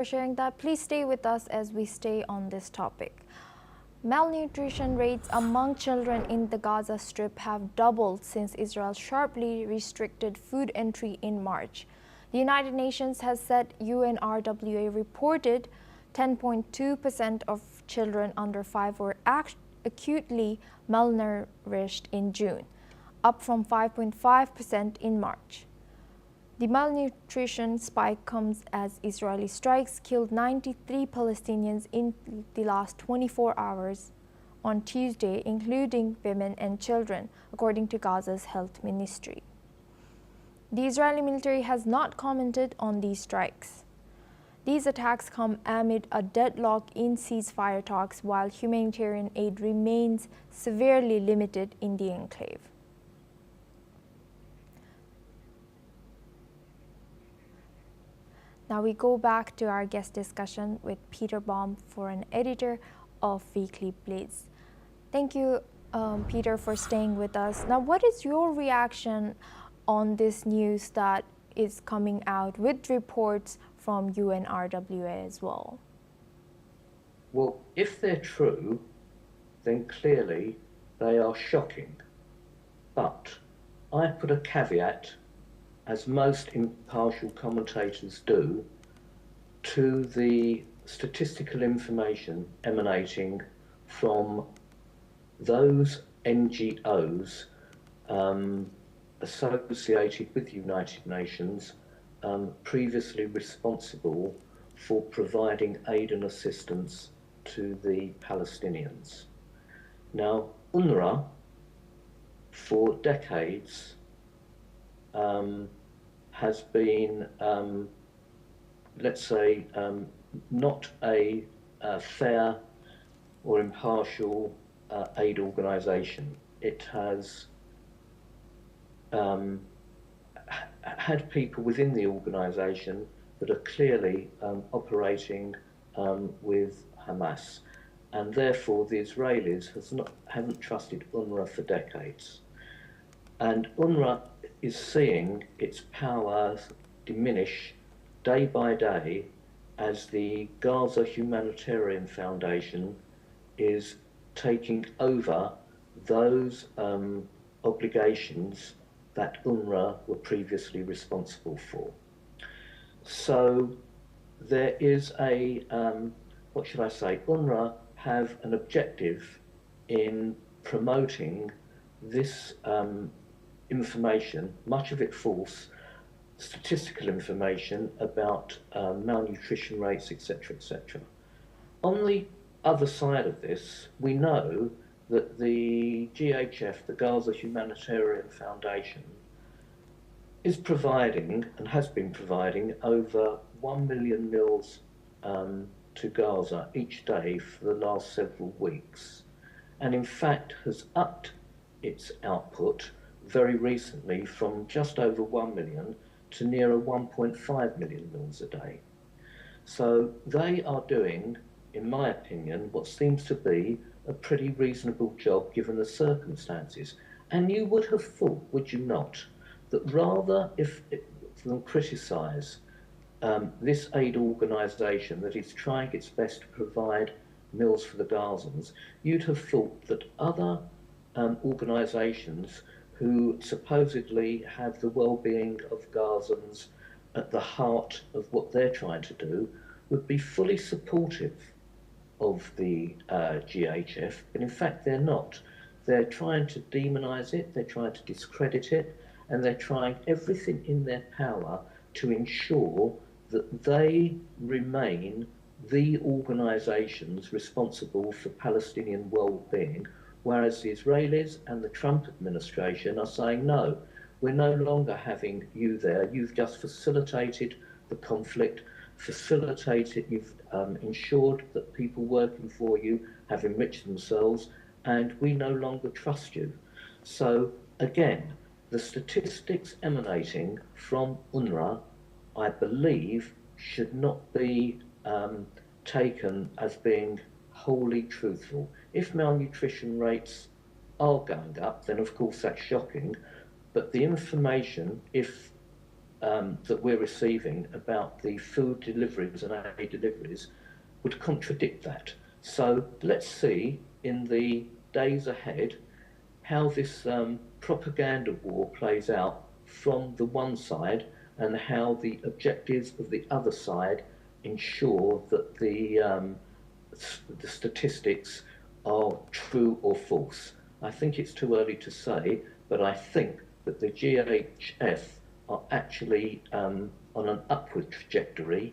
for sharing that. Please stay with us as we stay on this topic. Malnutrition rates among children in the Gaza Strip have doubled since Israel sharply restricted food entry in March. The United Nations has said UNRWA reported 10.2% of children under 5 were acutely malnourished in June, up from 5.5% in March. The malnutrition spike comes as Israeli strikes killed 93 Palestinians in the last 24 hours on Tuesday, including women and children, according to Gaza's health ministry. The Israeli military has not commented on these strikes. These attacks come amid a deadlock in ceasefire talks while humanitarian aid remains severely limited in the enclave. Now we go back to our guest discussion with Peter Baum, foreign editor of Weekly Blitz. Thank you, Peter, for staying with us. Now, what is your reaction on this news that is coming out with reports from UNRWA as well? Well, if they're true, then clearly they are shocking. But I put a caveat, as most impartial commentators do, to the statistical information emanating from those NGOs associated with the United Nations, previously responsible for providing aid and assistance to the Palestinians. Now, UNRWA, for decades, has been, let's say, not a fair or impartial aid organisation. It has had people within the organisation that are clearly operating with Hamas, and therefore the Israelis haven't trusted UNRWA for decades. And UNRWA is seeing its powers diminish day by day as the Gaza Humanitarian Foundation is taking over those obligations that UNRWA were previously responsible for. So there is a, what should I say, UNRWA have an objective in promoting this information, much of it false, statistical information about malnutrition rates, etc., etc. On the other side of this, we know that the GHF, the Gaza Humanitarian Foundation, is providing and has been providing over 1 million meals to Gaza each day for the last several weeks, and in fact has upped its output very recently from just over 1 million to nearer 1.5 million meals a day. So they are doing, in my opinion, what seems to be a pretty reasonable job given the circumstances. And you would have thought, would you not, that rather than criticise this aid organisation that is trying its best to provide meals for the Gazans, you'd have thought that other organisations who supposedly have the well-being of Gazans at the heart of what they're trying to do would be fully supportive of the GHF, but in fact they're not. They're trying to demonise it, they're trying to discredit it, and they're trying everything in their power to ensure that they remain the organisations responsible for Palestinian well-being, whereas the Israelis and the Trump administration are saying, no, we're no longer having you there. You've just facilitated the conflict, you've ensured that people working for you have enriched themselves, and we no longer trust you. So again, the statistics emanating from UNRWA, I believe, should not be taken as being wholly truthful. If malnutrition rates are going up, then of course that's shocking, but the information, if that we're receiving about the food deliveries and aid deliveries would contradict that. So let's see in the days ahead how this propaganda war plays out from the one side and how the objectives of the other side ensure that the statistics are true or false. I think it's too early to say, but I think that the GHF are actually on an upward trajectory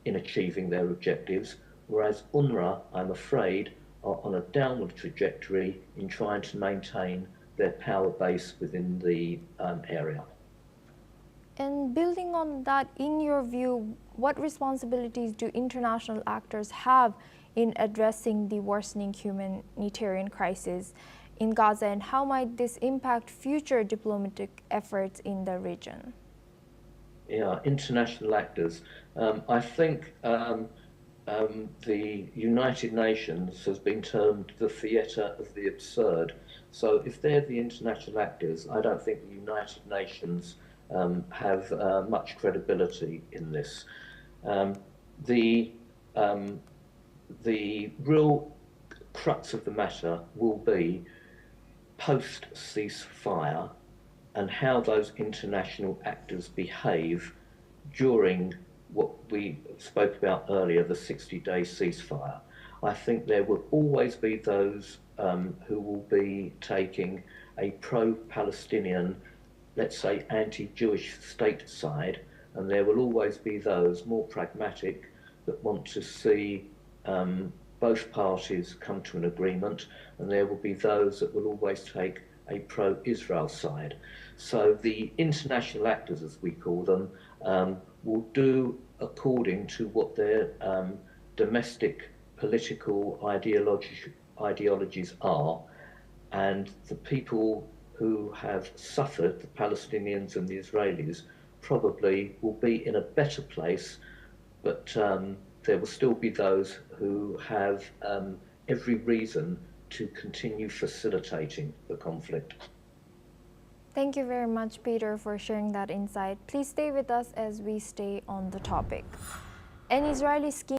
in achieving their objectives, whereas UNRWA, I'm afraid, are on a downward trajectory in trying to maintain their power base within the area. And building on that, in your view, what responsibilities do international actors have in addressing the worsening humanitarian crisis in Gaza, and how might this impact future diplomatic efforts in the region? Yeah, international actors. I think the United Nations has been termed the theatre of the absurd. So if they're the international actors, I don't think the United Nations have much credibility in this. The real crux of the matter will be post-ceasefire and how those international actors behave during what we spoke about earlier, the 60-day ceasefire. I think there will always be those who will be taking a pro-Palestinian, let's say anti-Jewish state side, and there will always be those more pragmatic that want to see both parties come to an agreement, and there will be those that will always take a pro-Israel side. So the international actors, as we call them, will do according to what their domestic political ideologies are, and the people who have suffered, the Palestinians and the Israelis, probably will be in a better place, but there will still be those who have every reason to continue facilitating the conflict. Thank you very much, Peter, for sharing that insight. Please stay with us as we stay on the topic. An Israeli scheme